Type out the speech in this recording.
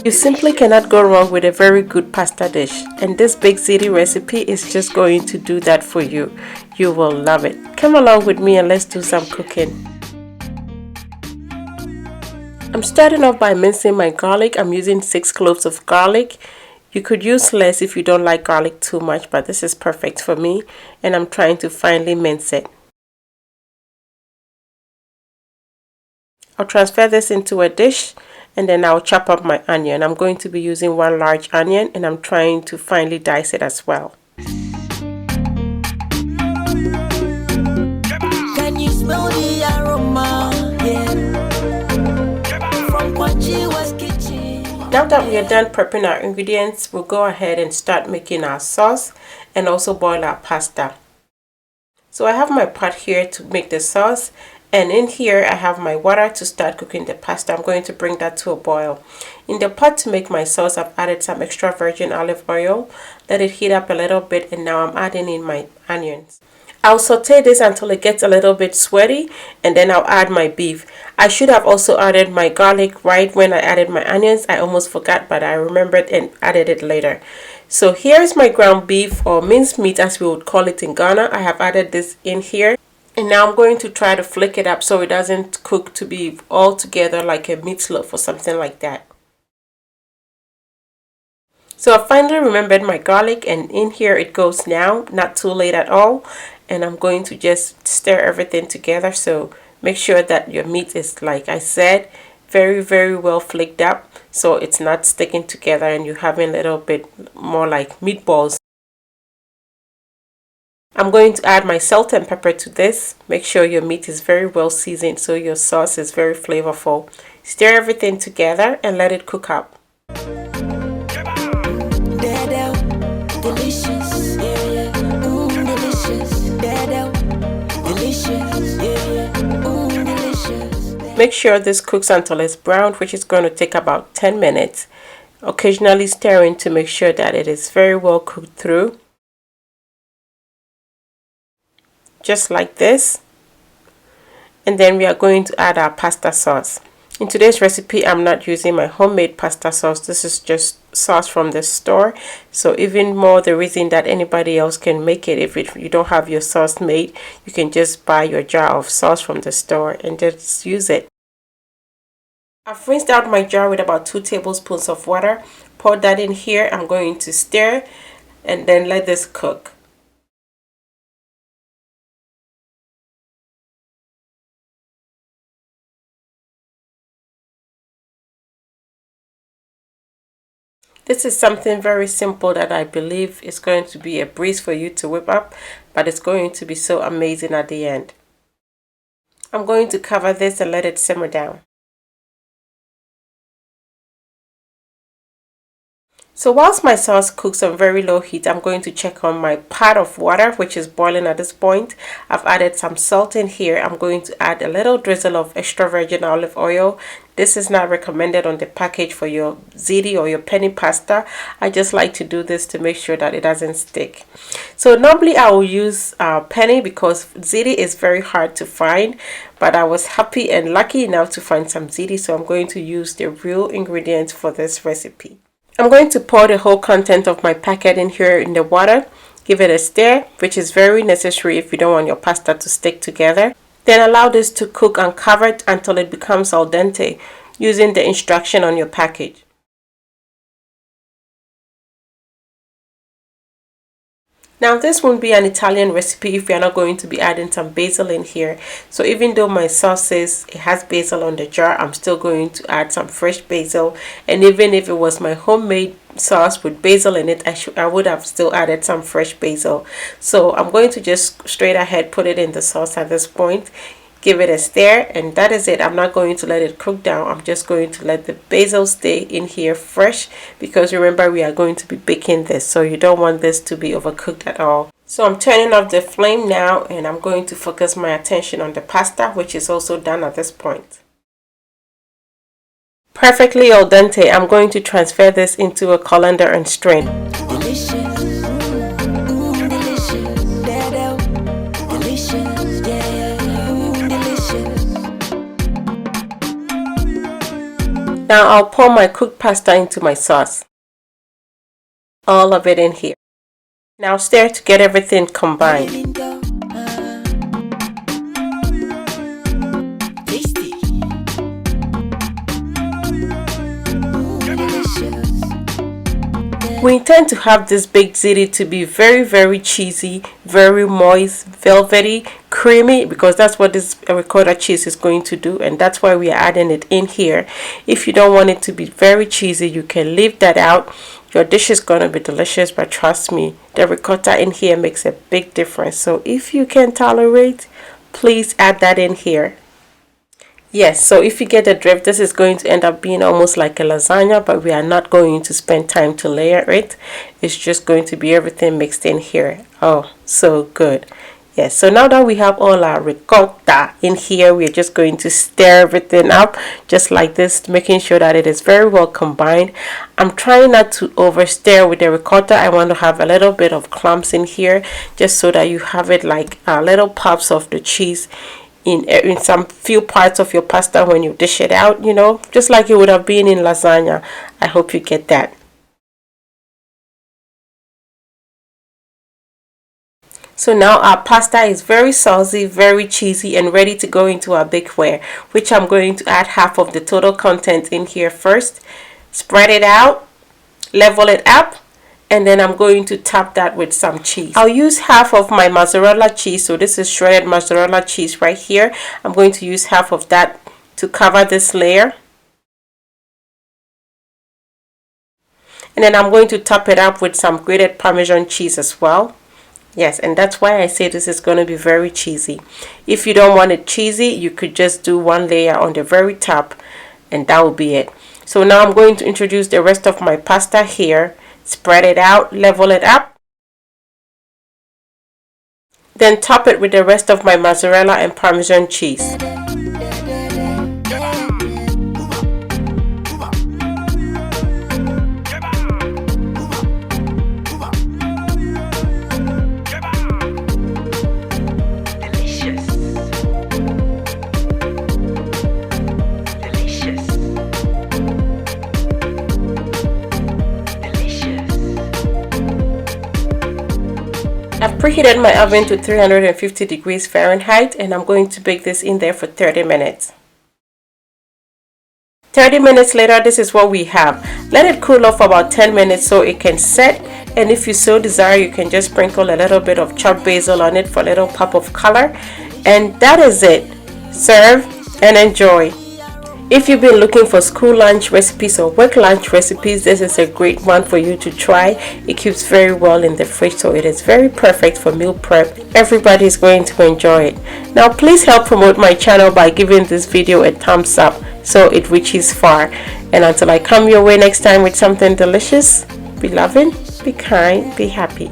You simply cannot go wrong with a very good pasta dish, and this baked ziti recipe is just going to do that for you. You will love it. Come along with me and let's do some cooking. I'm starting off by mincing my garlic. I'm using 6 cloves of garlic. You could use less if you don't like garlic too much, but this is perfect for me, and I'm trying to finely mince it. I'll transfer this into a dish, and then I'll chop up my onion. I'm going to be using 1 large onion, and I'm trying to finely dice it as well. Can you smell the aroma? From Kwachiwa's kitchen. Now that we are done prepping our ingredients, we'll go ahead and start making our sauce and also boil our pasta. So I have my pot here to make the sauce, and in here I have my water to start cooking the pasta. I'm going to bring that to a boil. In the pot to make my sauce, I've added some extra virgin olive oil. Let it heat up a little bit, and now I'm adding in my onions. I'll saute this until it gets a little bit sweaty, and then I'll add my beef. I should have also added my garlic right when I added my onions. I almost forgot, but I remembered and added it later. So here's my ground beef, or minced meat as we would call it in Ghana. I have added this in here. And now I'm going to try to flick it up so it doesn't cook to be all together like a meatloaf or something like that. So I finally remembered my garlic, and in here it goes now, not too late at all. And I'm going to just stir everything together. So make sure that your meat is, like I said, very well flicked up, so it's not sticking together and you're having a little bit more like meatballs. I'm going to add my salt and pepper to this. Make sure your meat is very well seasoned so your sauce is very flavorful. Stir everything together and let it cook up. Make sure this cooks until it's brown, which is going to take about 10 minutes. Occasionally stirring to make sure that it is very well cooked through. Just like this. And then we are going to add our pasta sauce. In today's recipe, I'm not using my homemade pasta sauce. This is just sauce from the store. So even more the reason that anybody else can make it, if you don't have your sauce made, you can just buy your jar of sauce from the store and just use it. I've rinsed out my jar with about 2 tablespoons of water. Pour that in here. I'm going to stir and then let this cook. This is something very simple that I believe is going to be a breeze for you to whip up, but it's going to be so amazing at the end. I'm going to cover this and let it simmer down. So whilst my sauce cooks on very low heat, I'm going to check on my pot of water, which is boiling at this point. I've added some salt in here. I'm going to add a little drizzle of extra virgin olive oil. This is not recommended on the package for your ziti or your penny pasta. I just like to do this to make sure that it doesn't stick. So normally I will use penny because ziti is very hard to find, but I was happy and lucky enough to find some ziti, so I'm going to use the real ingredients for this recipe. I'm going to pour the whole content of my packet in here in the water. Give it a stir, which is very necessary if you don't want your pasta to stick together. Then allow this to cook uncovered until it becomes al dente, using the instruction on your package. Now this won't be an Italian recipe if we are not going to be adding some basil in here. So even though my sauce says it has basil on the jar, I'm still going to add some fresh basil. And even if it was my homemade sauce with basil in it, I would have still added some fresh basil. So I'm going to just straight ahead put it in the sauce at this point. Give it a stir, and that is it. I'm not going to let it cook down. I'm just going to let the basil stay in here fresh, because remember we are going to be baking this, so you don't want this to be overcooked at all. So I'm turning off the flame now, and I'm going to focus my attention on the pasta, which is also done at this point. Perfectly al dente. I'm going to transfer this into a colander and strain. Now I'll pour my cooked pasta into my sauce. All of it in here. Now stir to get everything combined. We intend to have this baked ziti to be very cheesy, very moist, velvety, creamy, because that's what this ricotta cheese is going to do, and that's why we are adding it in here. If you don't want it to be very cheesy, you can leave that out. Your dish is going to be delicious, but trust me, the ricotta in here makes a big difference. So if you can tolerate, please add that in here. Yes, so if you get the drift, this is going to end up being almost like a lasagna, but we are not going to spend time to layer it. It's just going to be everything mixed in here. Oh, so good. Yes, so now that we have all our ricotta in here, we're just going to stir everything up just like this, making sure that it is very well combined. I'm trying not to over stir with the ricotta. I want to have a little bit of clumps in here, just so that you have it like little pops of the cheese in some few parts of your pasta when you dish it out, you know, just like it would have been in lasagna. I hope you get that. So now our pasta is very saucy, very cheesy, and ready to go into our bakeware, which I'm going to add half of the total content in here first. Spread it out, level it up, and then I'm going to top that with some cheese. I'll use half of my mozzarella cheese. So this is shredded mozzarella cheese right here. I'm going to use half of that to cover this layer. And then I'm going to top it up with some grated Parmesan cheese as well. Yes, and that's why I say this is going to be very cheesy. If you don't want it cheesy, you could just do one layer on the very top, and that will be it. So now I'm going to introduce the rest of my pasta here. Spread it out, level it up, then top it with the rest of my mozzarella and Parmesan cheese. I've preheated my oven to 350 degrees Fahrenheit, and I'm going to bake this in there for 30 minutes. 30 minutes later, this is what we have. Let it cool off for about 10 minutes so it can set, and if you so desire, you can just sprinkle a little bit of chopped basil on it for a little pop of color, and that is it. Serve and enjoy. If you've been looking for school lunch recipes or work lunch recipes, this is a great one for you to try. It keeps very well in the fridge, so it is very perfect for meal prep. Everybody is going to enjoy it. Now please help promote my channel by giving this video a thumbs up so it reaches far. And until I come your way next time with something delicious, be loving, be kind, be happy.